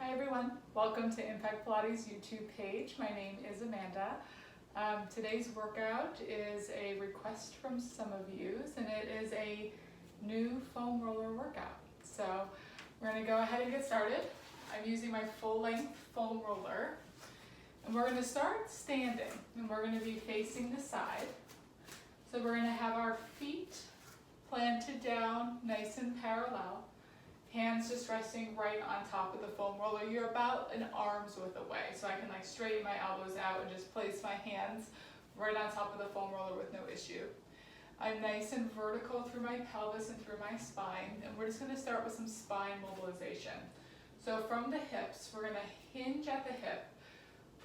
Hi everyone, welcome to Impact Pilates YouTube page. My name is Amanda. Today's workout is a request from some of you, and it is a new foam roller workout. So we're going to go ahead and get started. I'm using my full length foam roller, and we're going to start standing, and we're going to be facing the side. So we're going to have our feet planted down nice and parallel. Hands just resting right on top of the foam roller. You're about an arm's width away, so I can straighten my elbows out and just place my hands right on top of the foam roller with no issue. I'm nice and vertical through my pelvis and through my spine, and we're just going to start with some spine mobilization. So from the hips, we're going to hinge at the hip,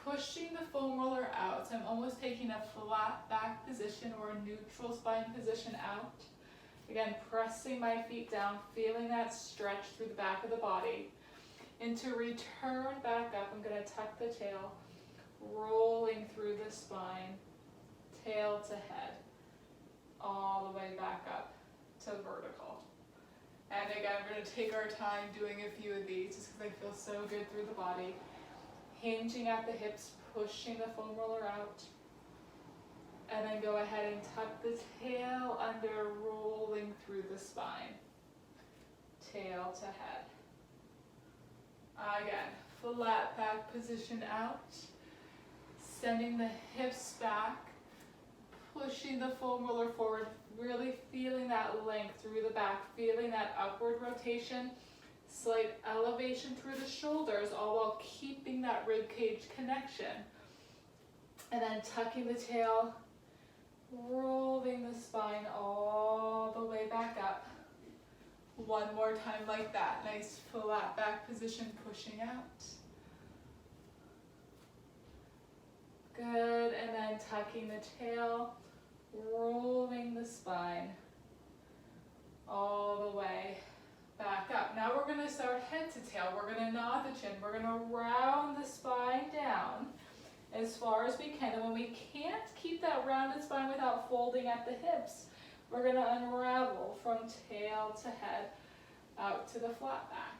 pushing the foam roller out. So I'm almost taking a flat back position or a neutral spine position out. Again, pressing my feet down, feeling that stretch through the back of the body. And to return back up, I'm going to tuck the tail, rolling through the spine, tail to head, all the way back up to vertical. And again, we're going to take our time doing a few of these just because I feel so good through the body. Hinging at the hips, pushing the foam roller out. And then go ahead and tuck the tail under, rolling through the spine. Tail to head. Again, flat back position out. Sending the hips back. Pushing the foam roller forward. Really feeling that length through the back. Feeling that upward rotation. Slight elevation through the shoulders, all while keeping that rib cage connection. And then tucking the tail, rolling the spine all the way back up. One more time like that. Nice flat back position, pushing out. Good, and then tucking the tail, rolling the spine all the way back up. Now we're going to start head to tail. We're going to nod the chin. We're going to round the spine down as far as we can, and when we can't keep that rounded spine without folding at the hips, we're going to unravel from tail to head out to the flat back.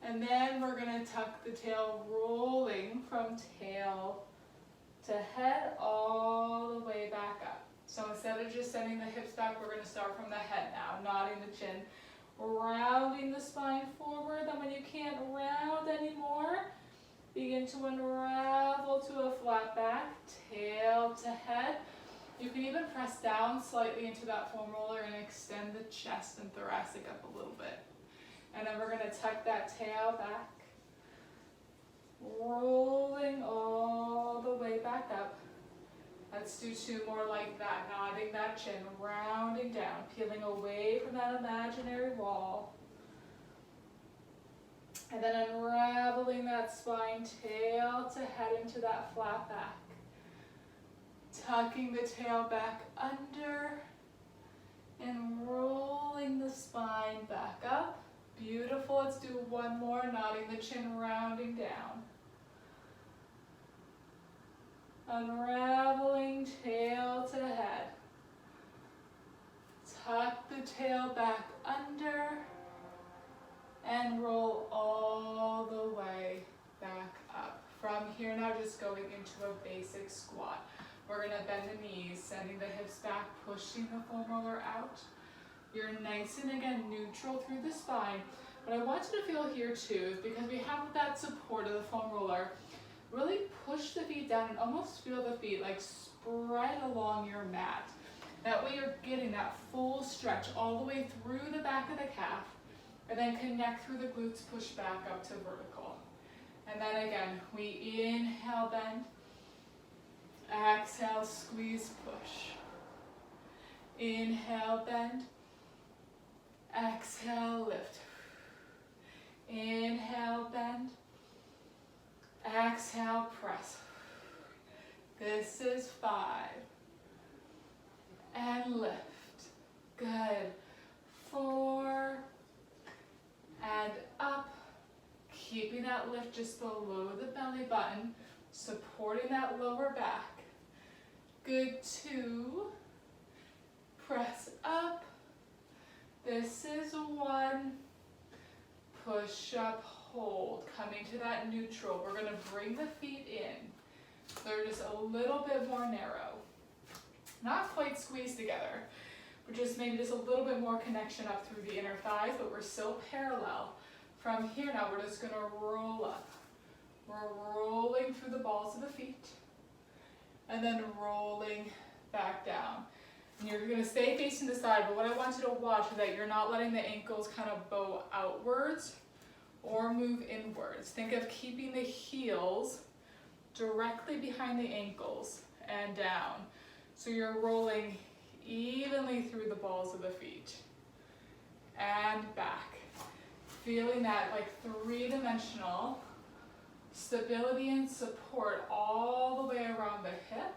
And then we're going to tuck the tail, rolling from tail to head all the way back up. So instead of just sending the hips back, we're going to start from the head now, nodding the chin, rounding the spine forward. Then when you can't round anymore, begin to unravel to a flat back, tail to head. You can even press down slightly into that foam roller and extend the chest and thoracic up a little bit. And then we're going to tuck that tail back, rolling all the way back up. Let's do two more like that, nodding that chin, rounding down, peeling away from that imaginary wall. And then unraveling that spine, tail to head into that flat back. Tucking the tail back under and rolling the spine back up. Beautiful. Let's do one more, nodding the chin, rounding down. Unraveling tail to head. Tuck the tail back under and roll all the way back up. From here now, just going into a basic squat. We're going to bend the knees, sending the hips back, pushing the foam roller out. You're nice and again neutral through the spine. What I want you to feel here too is because we have that support of the foam roller, really push the feet down and almost feel the feet spread along your mat. That way you're getting that full stretch all the way through the back of the calf. And then connect through the glutes, push back up to vertical. And then again, we inhale, bend. Exhale, squeeze, push. Inhale, bend. Exhale, lift. Inhale, bend. Exhale, press. This is 5. And lift. Good. 4. And up, keeping that lift just below the belly button, supporting that lower back. Good. 2, press up. This is 1, push up, hold, coming to that neutral. We're gonna bring the feet in. They're just a little bit more narrow. Not quite squeezed together, but just maybe just a little bit more connection up through the inner thighs, but we're still parallel. From here now, we're just gonna roll up. We're rolling through the balls of the feet, and then rolling back down. And you're gonna stay facing the side, but what I want you to watch is that you're not letting the ankles kind of bow outwards or move inwards. Think of keeping the heels directly behind the ankles and down. So you're rolling evenly through the balls of the feet and back. Feeling that like three-dimensional stability and support all the way around the hip,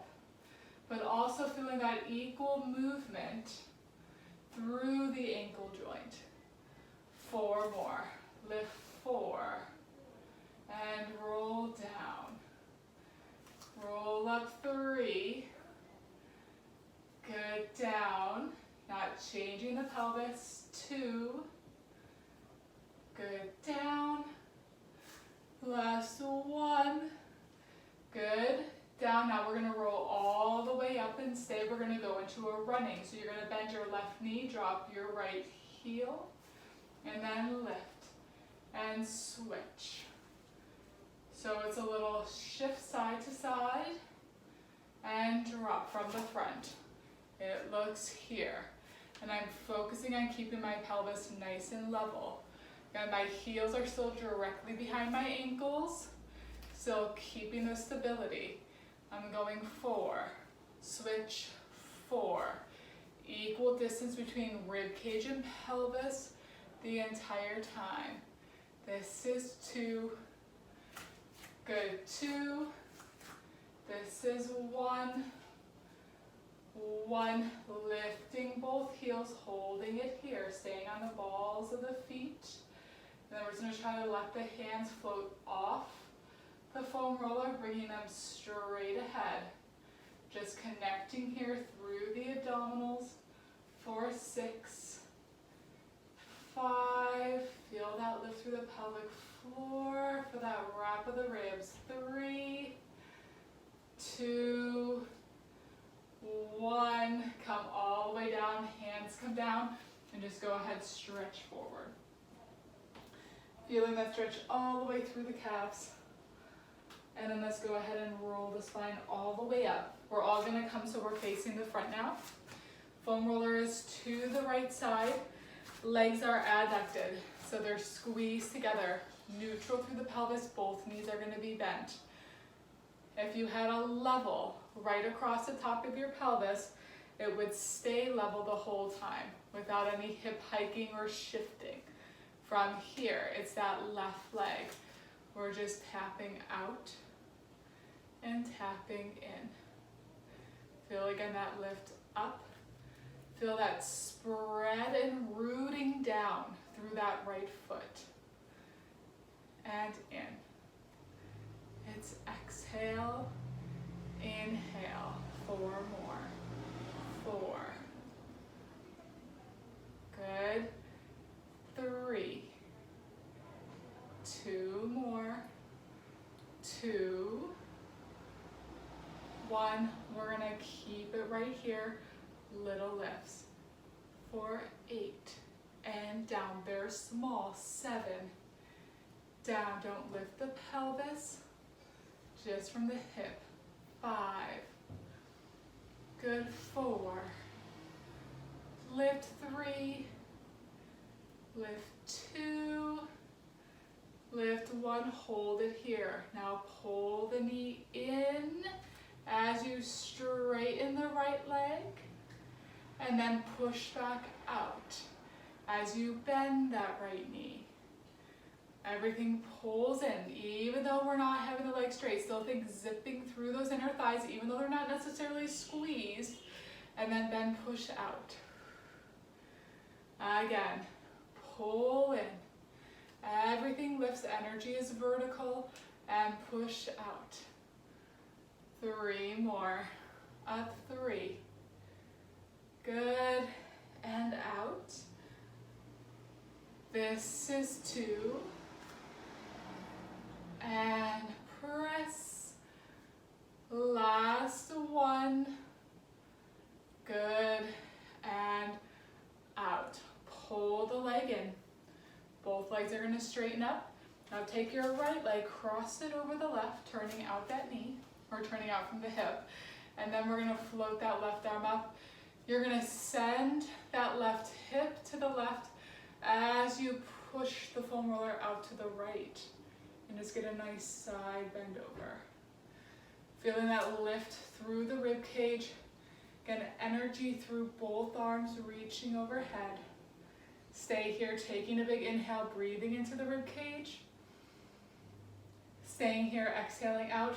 but also feeling that equal movement through the ankle joint. 4 more. Lift 4 and roll down. Roll up 3. Good, down. Not changing the pelvis. 2. Good, down. Last 1. Good. Down. Now we're going to roll all the way up and stay. We're going to go into a running. So you're going to bend your left knee, drop your right heel, and then lift and switch. So it's a little shift side to side and drop from the front. It looks here. And I'm focusing on keeping my pelvis nice and level. And my heels are still directly behind my ankles, still keeping the stability. I'm going 4, switch 4. Equal distance between rib cage and pelvis the entire time. This is 2. Good, 2. This is 1. 1. Lifting both heels, holding it here, staying on the balls of the feet. Then we're just going to try to let the hands float off the foam roller, bringing them straight ahead. Just connecting here through the abdominals. 4, 6, 5. Feel that lift through the pelvic floor for that wrap of the ribs. 3, 2, 1. Come all the way down, hands come down, and just go ahead, stretch forward. Feeling that stretch all the way through the calves. And then let's go ahead and roll the spine all the way up. We're all gonna come so we're facing the front now. Foam roller is to the right side. Legs are adducted, so they're squeezed together. Neutral through the pelvis, both knees are gonna be bent. If you had a level right across the top of your pelvis, it would stay level the whole time without any hip hiking or shifting. From here, it's that left leg. We're just tapping out and tapping in. Feel again that lift up. Feel that spread and rooting down through that right foot. And in. It's exhale, inhale. 4 more. 4. Good. 3. 2 more. 2. 1. We're gonna keep it right here. Little lifts. 4, 8. And down. They're small. 7. Down. Don't lift the pelvis. Just from the hip. 5. Good. 4. Lift 3. Lift 2. Lift 1. Hold it here. Now pull the knee in as you straighten the right leg. And then push back out as you bend that right knee. Everything pulls in, even though we're not having the leg straight. Still think zipping through those inner thighs, even though they're not necessarily squeezed. And then push out. Again, pull in. Everything lifts, energy is vertical, and push out. 3 more. Up 3. Good. And out. This is 2. gonna straighten up. Now take your right leg, cross it over the left, turning out that knee, or turning out from the hip. And then we're gonna float that left arm up. You're gonna send that left hip to the left as you push the foam roller out to the right. And just get a nice side bend over. Feeling that lift through the rib cage. Again, energy through both arms, reaching overhead. Stay here, taking a big inhale, breathing into the rib cage. Staying here, exhaling out.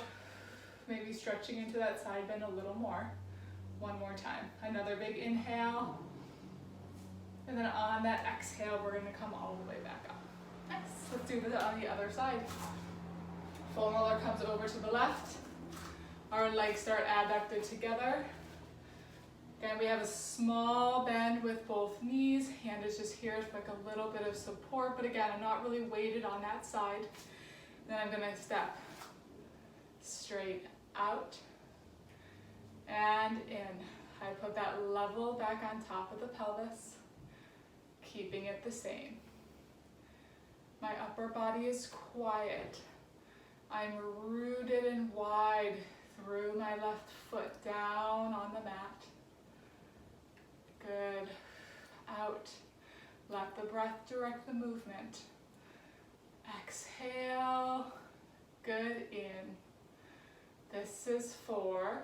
Maybe stretching into that side bend a little more. One more time. Another big inhale. And then on that exhale, we're gonna come all the way back up. Nice. Let's do this on the other side. Foam roller comes over to the left. Our legs start adducted together. Again, we have a small bend with both knees. Hand is just here for like a little bit of support, but again, I'm not really weighted on that side. Then I'm gonna step straight out and in. I put that level back on top of the pelvis, keeping it the same. My upper body is quiet. I'm rooted and wide through my left foot down on the mat. Good. Out. Let the breath direct the movement. Exhale. Good. In. This is 4.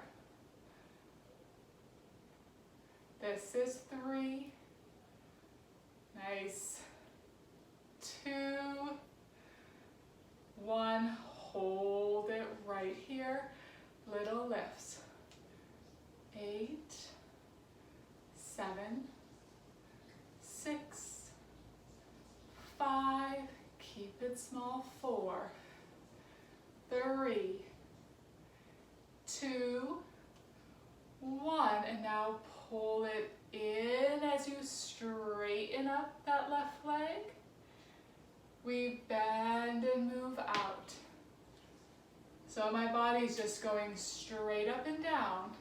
This is 3. Nice. 2. 1. Hold it right here. Little lifts. 8. 7. 6. 5. Keep it small. 4. 3. 2. 1. And now pull it in as you straighten up that left leg. We bend and move out. So my body's just going straight up and down,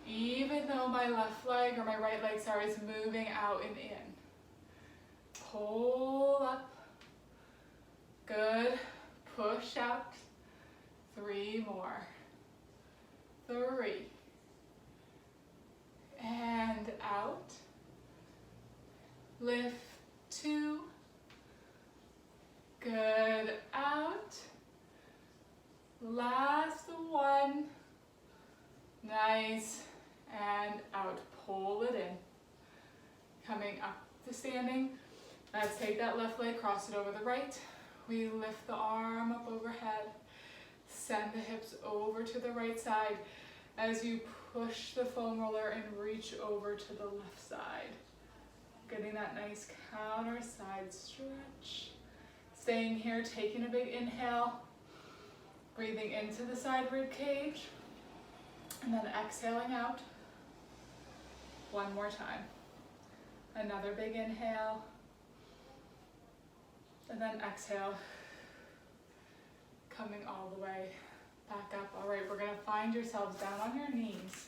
even though my left leg or my right leg, sorry, is moving out and in. Pull up. Good. Push out. 3 more. 3. And out. Lift. 2. Good. Out. Last 1. Nice. And out. Pull it in. Coming up to standing. Let's take that left leg, cross it over the right. We lift the arm up overhead. Send the hips over to the right side as you push the foam roller and reach over to the left side. Getting that nice counter side stretch. Staying here, taking a big inhale. Breathing into the side rib cage. And then exhaling out. 1 more time. Another big inhale. And then exhale. Coming all the way back up. All right, we're gonna find yourselves down on your knees.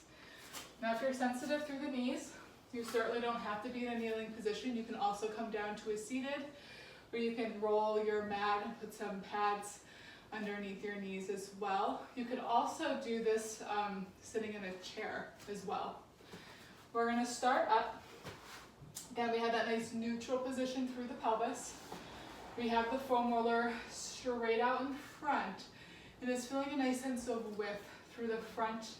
Now if you're sensitive through the knees, you certainly don't have to be in a kneeling position. You can also come down to a seated, or you can roll your mat and put some pads underneath your knees as well. You could also do this sitting in a chair as well. We're gonna start up. Again, we have that nice neutral position through the pelvis. We have the foam roller straight out in front. And it's feeling a nice sense of width through the front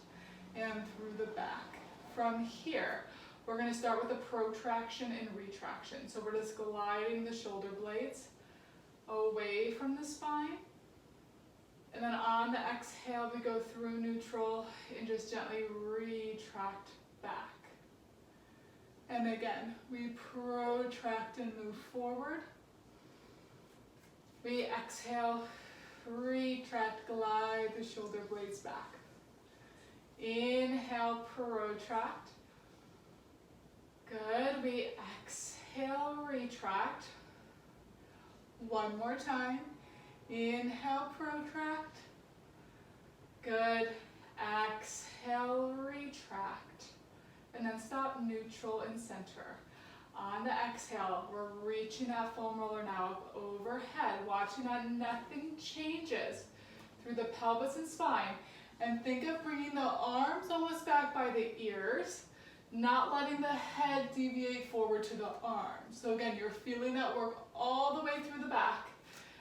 and through the back. From here, we're gonna start with a protraction and retraction. So we're just gliding the shoulder blades away from the spine. And then on the exhale, we go through neutral and just gently retract back. And again, we protract and move forward. We exhale, retract, glide the shoulder blades back. Inhale, protract. Good. We exhale, retract. 1 more time. Inhale, protract. Good. Exhale, retract. And then stop, neutral and center. On the exhale, we're reaching that foam roller now up overhead, watching that nothing changes through the pelvis and spine. And think of bringing the arms almost back by the ears, not letting the head deviate forward to the arms. So again, you're feeling that work all the way through the back,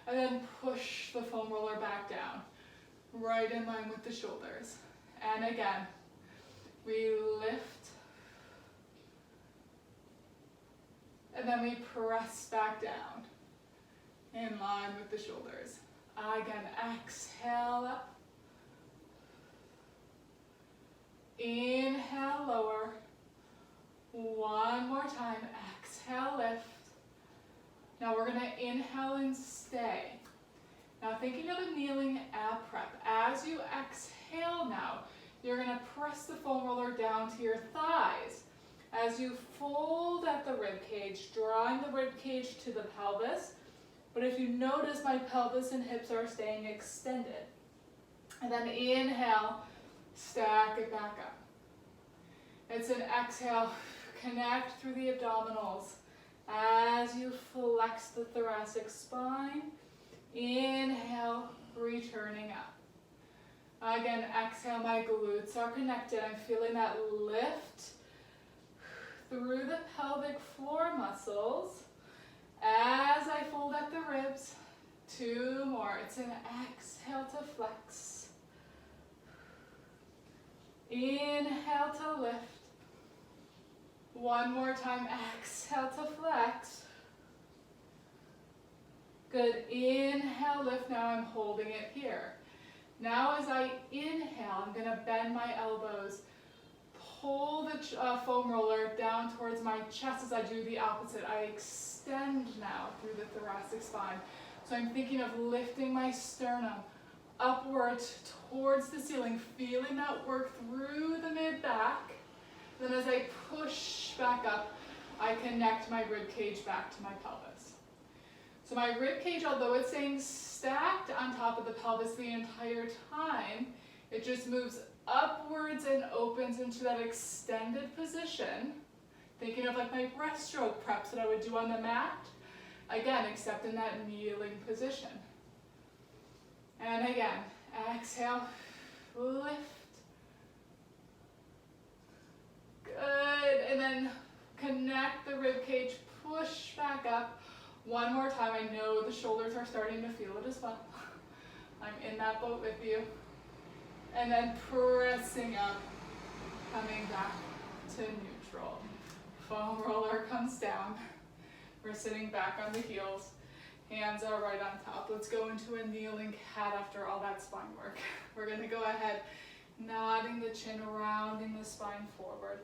and then push the foam roller back down, right in line with the shoulders. And again, we lift, and then we press back down, in line with the shoulders. Again, exhale up. Inhale, lower. One more time, exhale, lift. Now we're gonna inhale and stay. Now thinking of a kneeling ab prep. As you exhale now, you're gonna press the foam roller down to your thighs. As you fold at the rib cage, drawing the rib cage to the pelvis. But if you notice, my pelvis and hips are staying extended. And then inhale, stack it back up. It's an exhale, connect through the abdominals. As you flex the thoracic spine, inhale, returning up. Again, exhale, my glutes are connected. I'm feeling that lift through the pelvic floor muscles. As I fold at the ribs, 2 more. It's an exhale to flex. Inhale to lift. 1 more time, exhale to flex. Good, inhale, lift. Now I'm holding it here. Now as I inhale, I'm gonna bend my elbows, pull the foam roller down towards my chest as I do the opposite. I extend now through the thoracic spine. So I'm thinking of lifting my sternum upwards towards the ceiling, feeling that work through the mid-back. Then as I push back up, I connect my rib cage back to my pelvis. So my rib cage, although it's staying stacked on top of the pelvis the entire time, it just moves upwards and opens into that extended position. Thinking of like my breaststroke preps that I would do on the mat. Again, except in that kneeling position. And again, exhale, lift. Good, and then connect the rib cage, push back up. 1 more time. I know the shoulders are starting to feel it as well. I'm in that boat with you. And then pressing up, coming back to neutral. Foam roller comes down. We're sitting back on the heels. Hands are right on top. Let's go into a kneeling cat after all that spine work. We're gonna go ahead, nodding the chin, rounding the spine forward.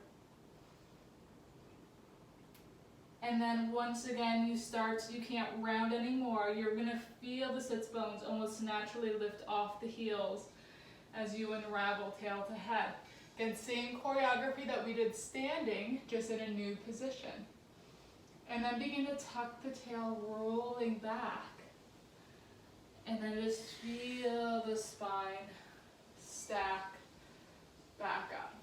And then once again, you can't round anymore. You're gonna feel the sits bones almost naturally lift off the heels as you unravel tail to head. Again, same choreography that we did standing, just in a new position. And then begin to tuck the tail rolling back. And then just feel the spine stack back up.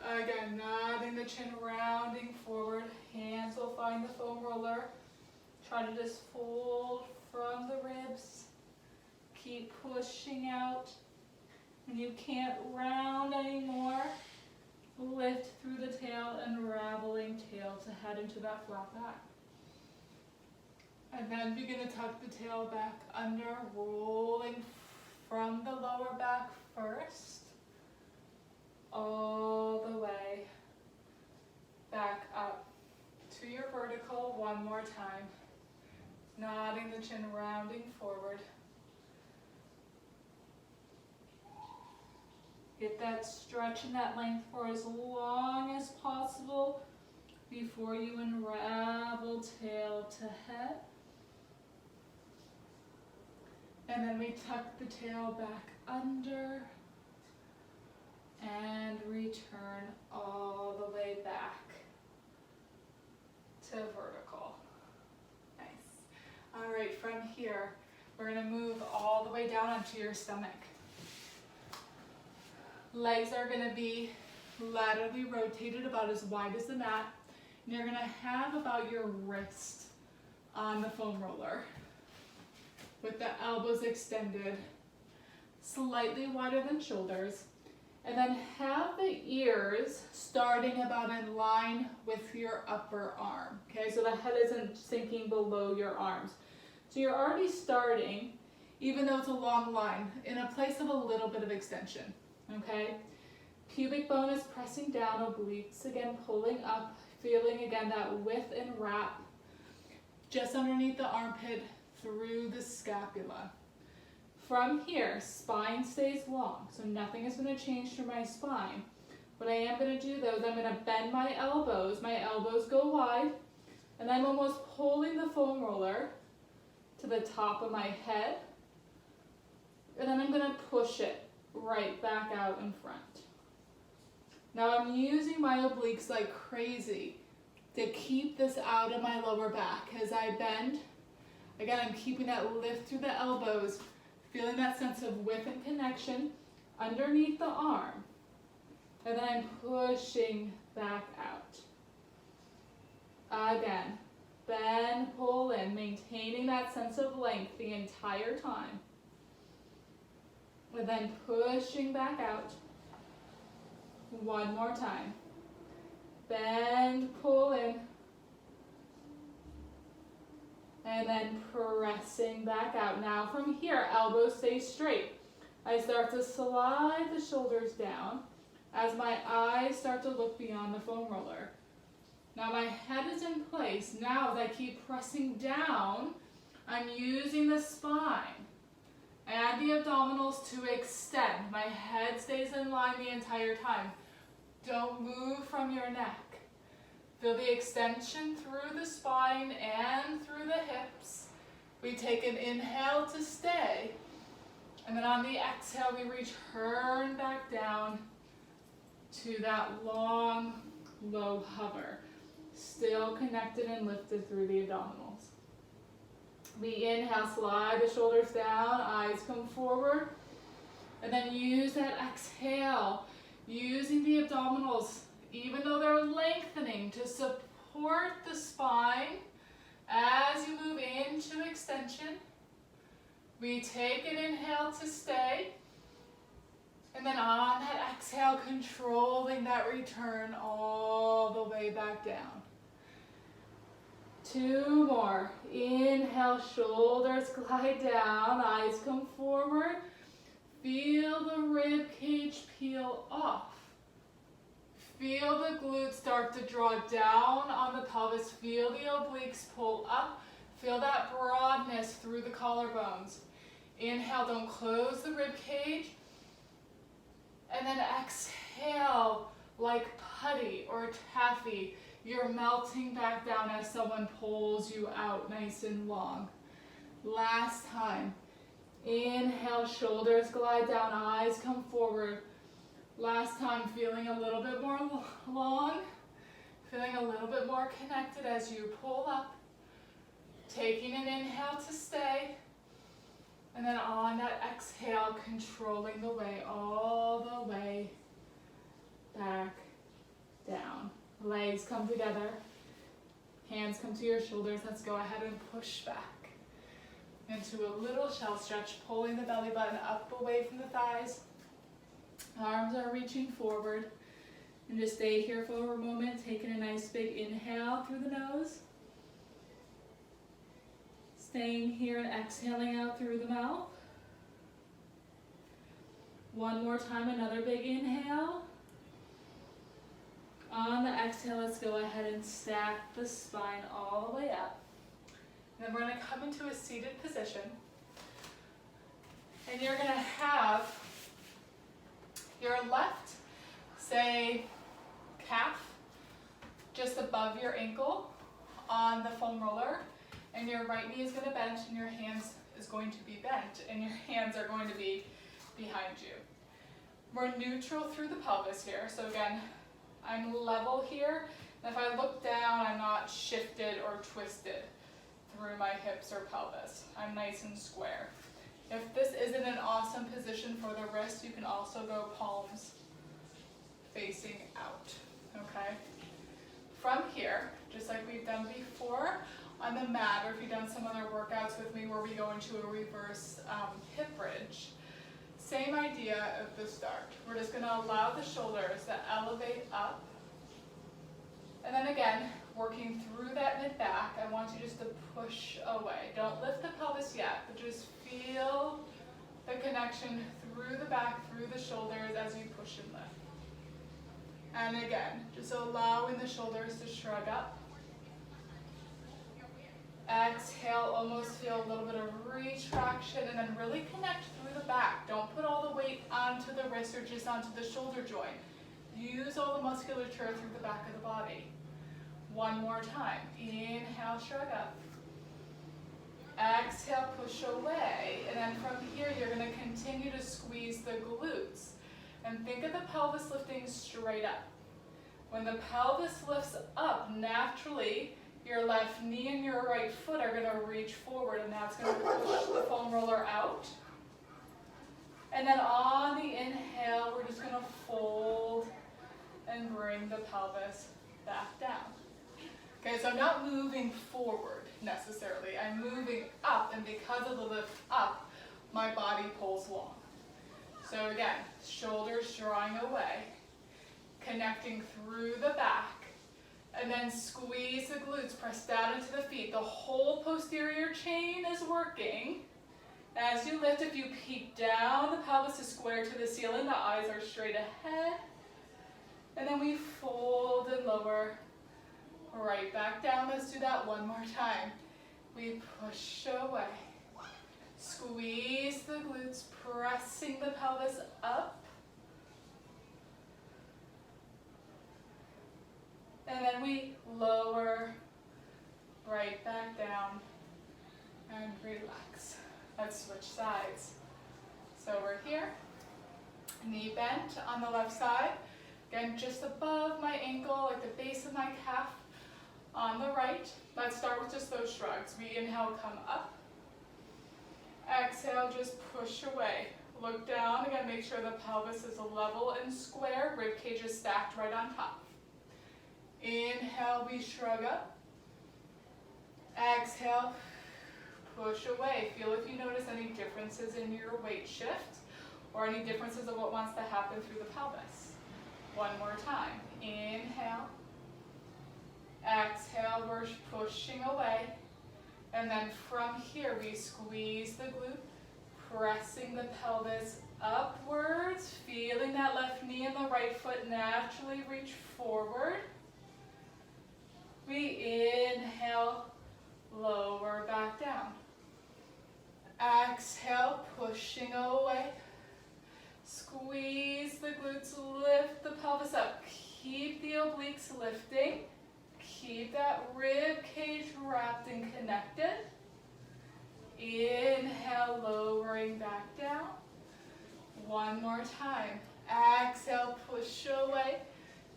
Again, nodding the chin, rounding forward. Hands will find the foam roller. Try to just fold from the ribs. Keep pushing out. When you can't round anymore, lift through the tail, unraveling tail to head into that flat back. And then begin to tuck the tail back under, rolling from the lower back first, all the way back up to your vertical. 1 more time. Nodding the chin, rounding forward. Get that stretch and that length for as long as possible before you unravel tail to head. And then we tuck the tail back under and return all the way back to vertical. Nice. All right, from here, we're gonna move all the way down onto your stomach. Legs are gonna be laterally rotated about as wide as the mat. And you're gonna have about your wrist on the foam roller with the elbows extended, slightly wider than shoulders. And then have the ears starting about in line with your upper arm, okay? So the head isn't sinking below your arms. So you're already starting, even though it's a long line, in a place of a little bit of extension, okay? Pubic bone is pressing down, obliques again pulling up, feeling again that width and wrap just underneath the armpit through the scapula. From here, spine stays long, so nothing is going to change through my spine. What I am going to do though is I'm going to bend my elbows go wide, and I'm almost pulling the foam roller to the top of my head, and then I'm going to push it right back out in front. Now I'm using my obliques like crazy to keep this out of my lower back as I bend. Again, I'm keeping that lift through the elbows, feeling that sense of width and connection underneath the arm. And then I'm pushing back out. Again, bend, pull in, maintaining that sense of length the entire time. And then pushing back out. One more time. Bend, pull in. And then pressing back out. Now from here, elbows stay straight. I start to slide the shoulders down as my eyes start to look beyond the foam roller. Now my head is in place. Now as I keep pressing down, I'm using the spine and the abdominals to extend. My head stays in line the entire time. Don't move from your neck. Feel the extension through the spine and through the hips. We take an inhale to stay. And then on the exhale, we return back down to that long, low hover. Still connected and lifted through the abdominals. We inhale, slide the shoulders down, eyes come forward. And then use that exhale, using the abdominals, even though they're lengthening, to support the spine as you move into extension. We take an inhale to stay, and then on that exhale, controlling that return all the way back down. 2 more. Inhale, shoulders glide down, eyes come forward. Feel the rib cage peel off. Feel the glutes start to draw down on the pelvis. Feel the obliques pull up. Feel that broadness through the collarbones. Inhale, don't close the rib cage. And then exhale like putty or taffy. You're melting back down as someone pulls you out nice and long. Last time. Inhale, shoulders glide down, eyes come forward. Last time, feeling a little bit more long, feeling a little bit more connected as you pull up. Taking an inhale to stay. And then on that exhale, controlling the way all the way back down. Legs come together. Hands come to your shoulders. Let's go ahead and push back into a little shell stretch, pulling the belly button up away from the thighs. Arms are reaching forward. And just stay here for a moment, taking a nice big inhale through the nose. Staying here and exhaling out through the mouth. One more time, another big inhale. On the exhale, let's go ahead and stack the spine all the way up. And then we're going to come into a seated position. And you're going to have your left, say, calf just above your ankle on the foam roller. And your right knee is going to bend and your hands is going to be bent. And your hands are going to be behind you. We're neutral through the pelvis here. So again, I'm level here. And if I look down, I'm not shifted or twisted through my hips or pelvis. I'm nice and square. If this isn't an awesome position for the wrist, you can also go palms facing out, okay? from here, just like we've done before on the mat, or if you've done some other workouts with me where we go into a reverse hip bridge, same idea at the start. We're just going to allow the shoulders to elevate up. And then again, working through that mid-back, I want you just to push away. Don't lift the pelvis yet, but just feel the connection through the back, through the shoulders as you push and lift. And again, just allowing the shoulders to shrug up. Exhale, almost feel a little bit of retraction, and then really connect through the back. Don't put all the weight onto the wrist or just onto the shoulder joint. Use all the musculature through the back of the body. One more time. Inhale, shrug up. Exhale, push away. And then from here, you're going to continue to squeeze the glutes. And think of the pelvis lifting straight up. When the pelvis lifts up, naturally, your left knee and your right foot are going to reach forward, and that's going to push the foam roller out. And then on the inhale, we're just going to fold and bring the pelvis back down. Okay, so I'm not moving forward necessarily. I'm moving up, and because of the lift up, my body pulls long. So again, shoulders drawing away, connecting through the back, and then squeeze the glutes, press down into the feet. The whole posterior chain is working. As you lift, if you peek down, the pelvis is square to the ceiling, the eyes are straight ahead. And then we fold and lower, right back down. Let's do that one more time. We push away. Squeeze the glutes, pressing the pelvis up. And then we lower, right back down, and relax. Let's switch sides. So we're here, knee bent on the left side. Again, just above my ankle, like the base of my calf on the right. Let's start with just those shrugs. We inhale, come up. Exhale, just push away. Look down, again, make sure the pelvis is level and square, rib cage is stacked right on top. Inhale, we shrug up. Exhale, push away. Feel if you notice any differences in your weight shift or any differences of what wants to happen through the pelvis. One more time. Inhale. Exhale, we're pushing away. And then from here, we squeeze the glute, pressing the pelvis upwards, feeling that left knee and the right foot naturally reach forward. We inhale, lower back down. Exhale, pushing away. Squeeze the glutes, lift the pelvis up. Keep the obliques lifting. Keep that rib cage wrapped and connected. Inhale, lowering back down. One more time. Exhale, push away.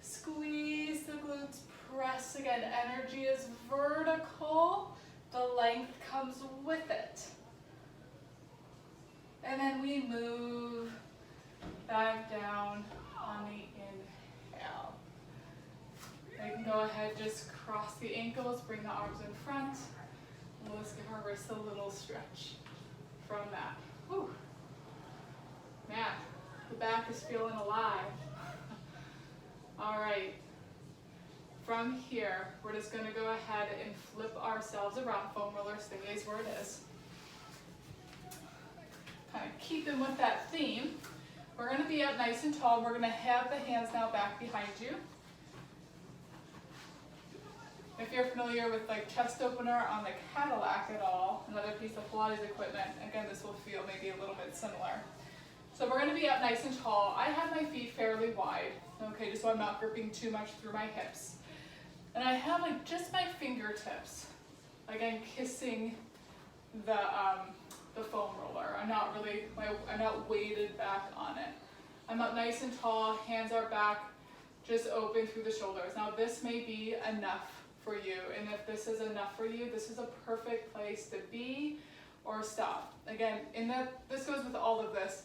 Squeeze the glutes, press again. Energy is vertical. The length comes with it. And then we move back down on the inhale. You can go ahead, just cross the ankles, bring the arms in front. Let's give our wrists a little stretch from that. Whew. Man, the back is feeling alive. All right. From here, we're just going to go ahead and flip ourselves around. Foam roller stays where it is. Kind of keeping with that theme. We're going to be up nice and tall. We're going to have the hands now back behind you. If you're familiar with like chest opener on the Cadillac at all, another piece of Pilates equipment, again, this will feel maybe a little bit similar. So we're going to be up nice and tall. I have my feet fairly wide, okay, just so I'm not gripping too much through my hips. And I have like just my fingertips, again, kissing the foam roller. I'm not weighted back on it. I'm up nice and tall, hands are back, just open through the shoulders. Now this may be enough for you, and if this is enough for you, this is a perfect place to be or stop. Again, this goes with all of this.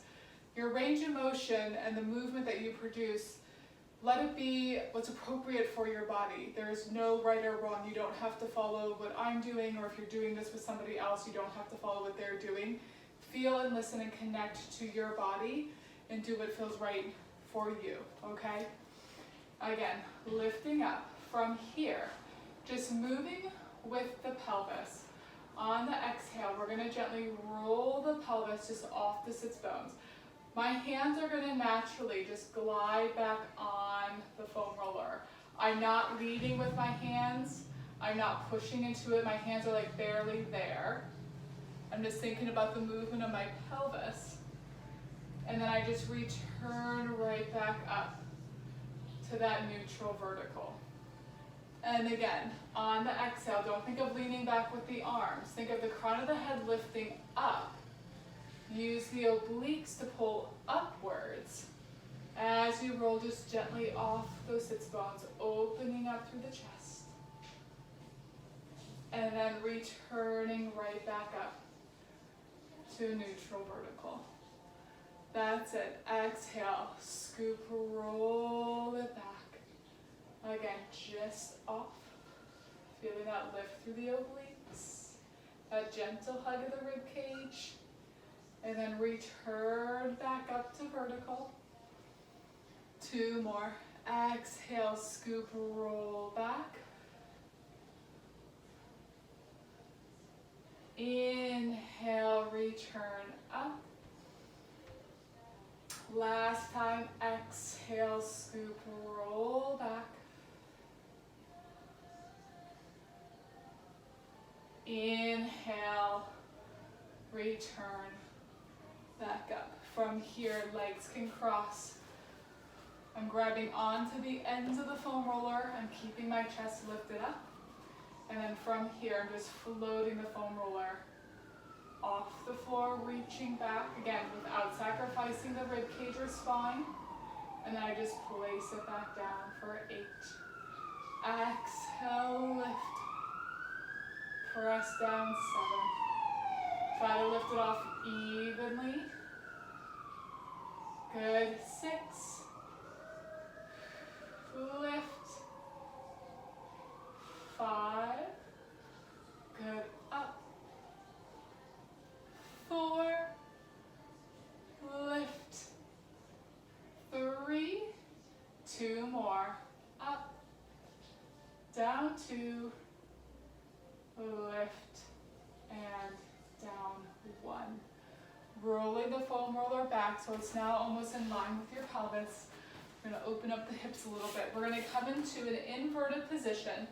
Your range of motion and the movement that you produce let it be what's appropriate for your body. There is no right or wrong. You don't have to follow what I'm doing, or if you're doing this with somebody else, you don't have to follow what they're doing. Feel and listen and connect to your body and do what feels right for you, okay? Again, lifting up from here, just moving with the pelvis. On the exhale, we're gonna gently roll the pelvis just off the sits bones. My hands are gonna naturally just glide back on the foam roller. I'm not leading with my hands. I'm not pushing into it. My hands are like barely there. I'm just thinking about the movement of my pelvis. And then I just return right back up to that neutral vertical. And again, on the exhale, don't think of leaning back with the arms. Think of the crown of the head lifting up. Use the obliques to pull upwards as you roll just gently off those sits bones, opening up through the chest. And then returning right back up to neutral vertical. That's it. Exhale, scoop, roll it back. Again, just off. Feeling that lift through the obliques. That gentle hug of the rib cage. And then return back up to vertical. 2 more. Exhale, scoop, roll back. Inhale, return up. Last time, exhale, scoop, roll back. Inhale, return back up. From here, legs can cross. I'm grabbing onto the ends of the foam roller. I'm keeping my chest lifted up. And then from here, I'm just floating the foam roller off the floor, reaching back, again, without sacrificing the rib cage or spine. And then I just place it back down for 8. Exhale, lift. Press down, 7. Try to lift it off evenly. Good, 6. Lift. 5. Good, up. 4. Lift. 3. 2 more. Up. Down 2. Lift. And down 1. Rolling the foam roller back so it's now almost in line with your pelvis. We're going to open up the hips a little bit. We're going to come into an inverted position.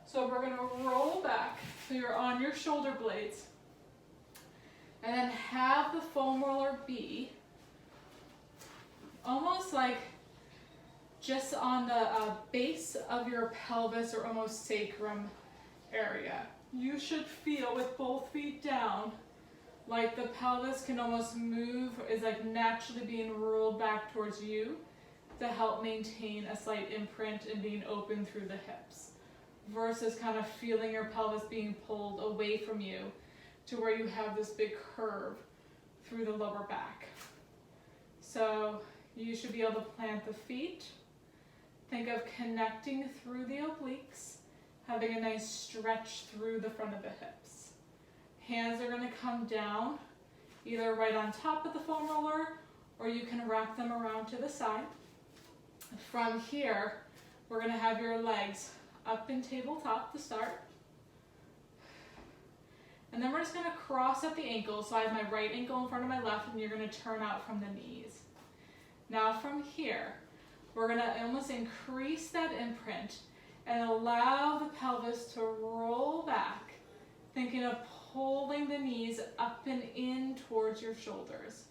So we're going to roll back so you're on your shoulder blades. And then have the foam roller be almost like just on the base of your pelvis or almost sacrum area. You should feel with both feet down like the pelvis can almost move, is like naturally being rolled back towards you to help maintain a slight imprint and being open through the hips, versus kind of feeling your pelvis being pulled away from you to where you have this big curve through the lower back. So you should be able to plant the feet. Think of connecting through the obliques, having a nice stretch through the front of the hips. Hands are going to come down, either right on top of the foam roller, or you can wrap them around to the side. From here, we're going to have your legs up in tabletop to start. And then we're just going to cross at the ankles. So I have my right ankle in front of my left, and you're going to turn out from the knees. Now from here, we're going to almost increase that imprint and allow the pelvis to roll back, thinking of pulling the knees up and in towards your shoulders.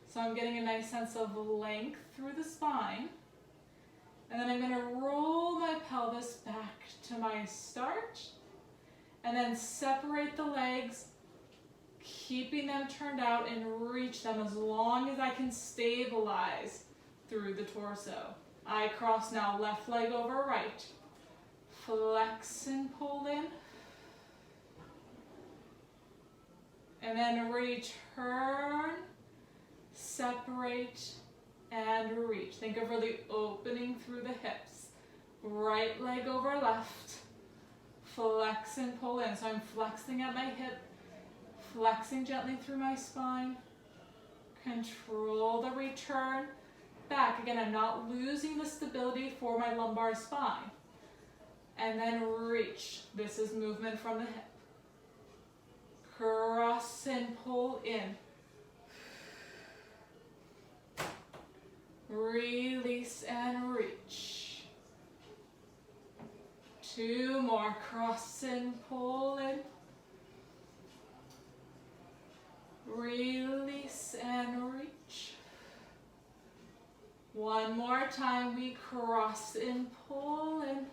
So I'm getting a nice sense of length through the spine. And then I'm going to roll my pelvis back to my start. And then separate the legs, keeping them turned out, and reach them as long as I can stabilize through the torso. I cross now, left leg over right. Flex and pull in. And then return, separate, and reach. Think of really opening through the hips. Right leg over left. Flex and pull in. So I'm flexing at my hip, flexing gently through my spine. Control the return back. Again, I'm not losing the stability for my lumbar spine. And then reach. This is movement from the hip. Cross and pull in. Release and reach. 2 more. Cross and pull in. Release and reach. 1 more time. We cross and pull in.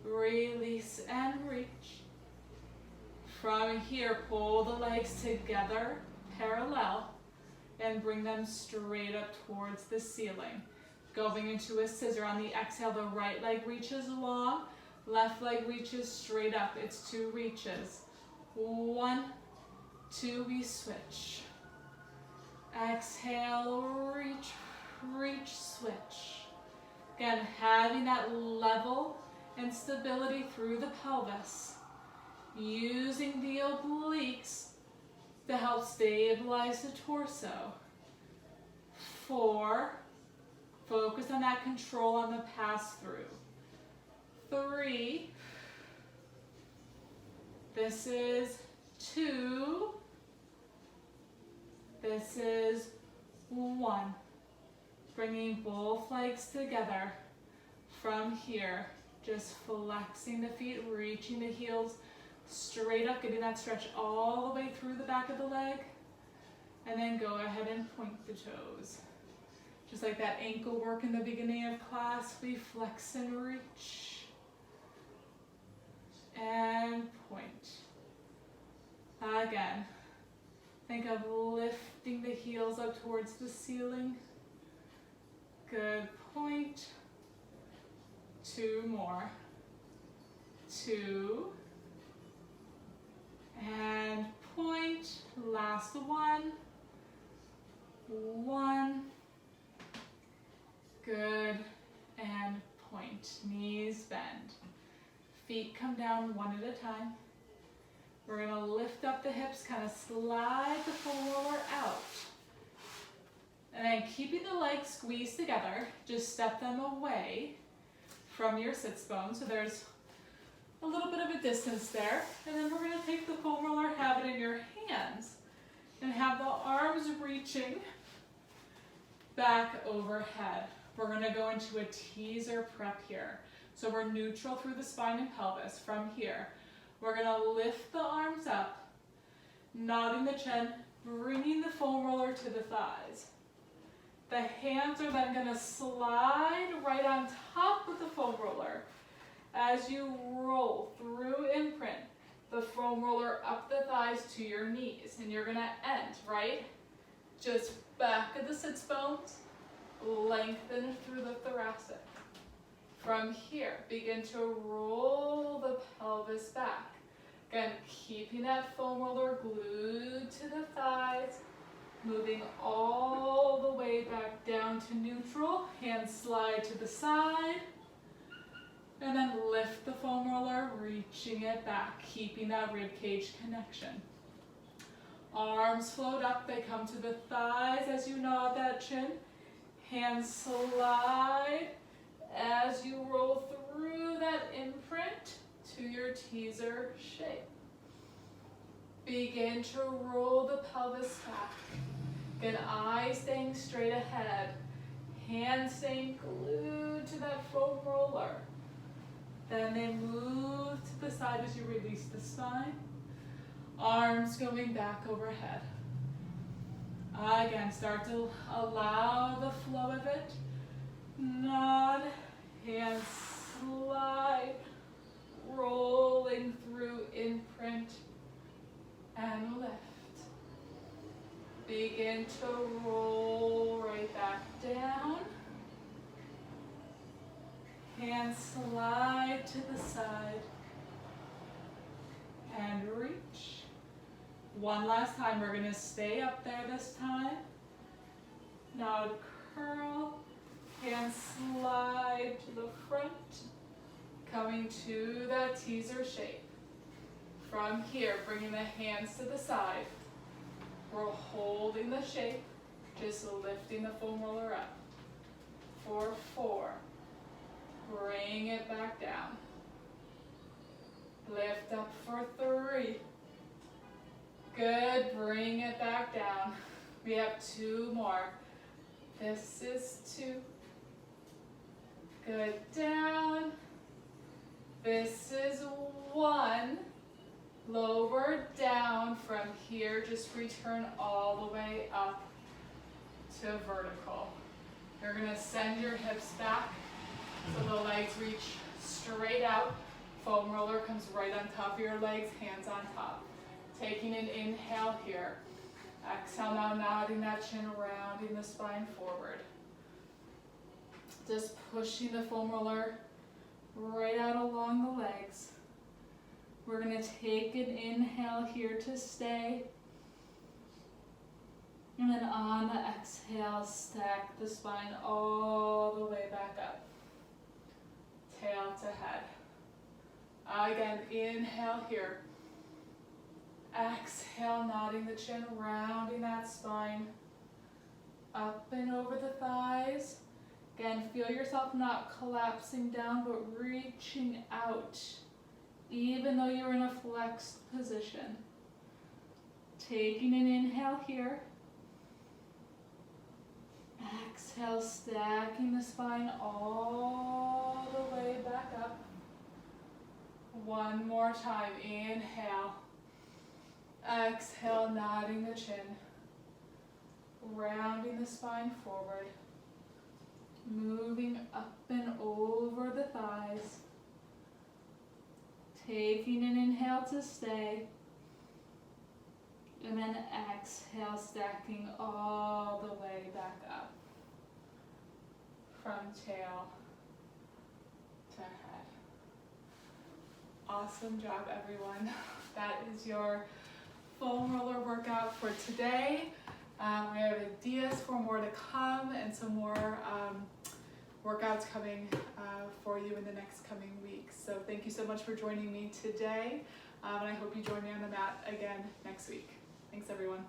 Release and reach. From here, pull the legs together, parallel, and bring them straight up towards the ceiling. Going into a scissor. On the exhale, the right leg reaches long, left leg reaches straight up. It's 2 reaches. 1, 2, we switch. Exhale, reach, reach, switch. Again, having that level and stability through the pelvis. Using the obliques to help stabilize the torso. 4, focus on that control on the pass through. 3, this is 2, this is 1. Bringing both legs together from here. Just flexing the feet, reaching the heels straight up, getting that stretch all the way through the back of the leg. And then go ahead and point the toes. Just like that ankle work in the beginning of class, we flex and reach. And point. Again, think of lifting the heels up towards the ceiling. Good, point. 2 more. 2. And point. Last 1. 1. Good. And point. Knees bend. Feet come down one at a time. We're going to lift up the hips, kind of slide the full roller out. And then keeping the legs squeezed together, just step them away from your sits bone. So there's a little bit of a distance there. And then we're going to take the foam roller, have it in your hands, and have the arms reaching back overhead. We're going to go into a teaser prep here. So we're neutral through the spine and pelvis. From here, we're going to lift the arms up, nodding the chin, bringing the foam roller to the thighs. The hands are then going to slide right on top of the foam roller. As you roll through imprint, the foam roller up the thighs to your knees. And you're going to end, right? Just back of the sits bones, lengthen through the thoracic. From here, begin to roll the pelvis back. Again, keeping that foam roller glued to the thighs, moving all the way back down to neutral. Hands slide to the side. And then lift the foam roller, reaching it back, keeping that rib cage connection. Arms float up, they come to the thighs as you nod that chin. Hands slide as you roll through that imprint to your teaser shape. Begin to roll the pelvis back. Again, eyes staying straight ahead. Hands staying glued to that foam roller. Then they move to the side as you release the spine. Arms going back overhead. Again, start to allow the flow of it. Nod, hands slide, rolling through imprint and lift. Begin to roll right back down. Hands slide to the side and reach. One last time, we're going to stay up there this time. Now curl, hands slide to the front, coming to that teaser shape. From here, bringing the hands to the side. We're holding the shape, just lifting the foam roller up. For 4. Bring it back down. Lift up for 3. Good, bring it back down. We have 2 more. This is 2. Good, down. This is 1. Lower down from here, just return all the way up to vertical. You're gonna send your hips back so the legs reach straight out. Foam roller comes right on top of your legs, hands on top. Taking an inhale here. Exhale now, nodding that chin, rounding the spine forward. Just pushing the foam roller right out along the legs. We're gonna take an inhale here to stay. And then on the exhale, stack the spine all the way back up. Tail to head. Again, inhale here. Exhale, nodding the chin, rounding that spine. Up and over the thighs. Again, feel yourself not collapsing down, but reaching out, even though you're in a flexed position. Taking an inhale here. Exhale, stacking the spine all the way back up. One more time, inhale. Exhale, nodding the chin. Rounding the spine forward. Moving up and over the thighs. Taking an inhale to stay. And then exhale, stacking all the way back up. From tail to head. Awesome job, everyone. That is your foam roller workout for today. We have ideas for more to come and some more workouts coming for you in the next coming weeks. So thank you so much for joining me today, and I hope you join me on the mat again next week. Thanks, everyone.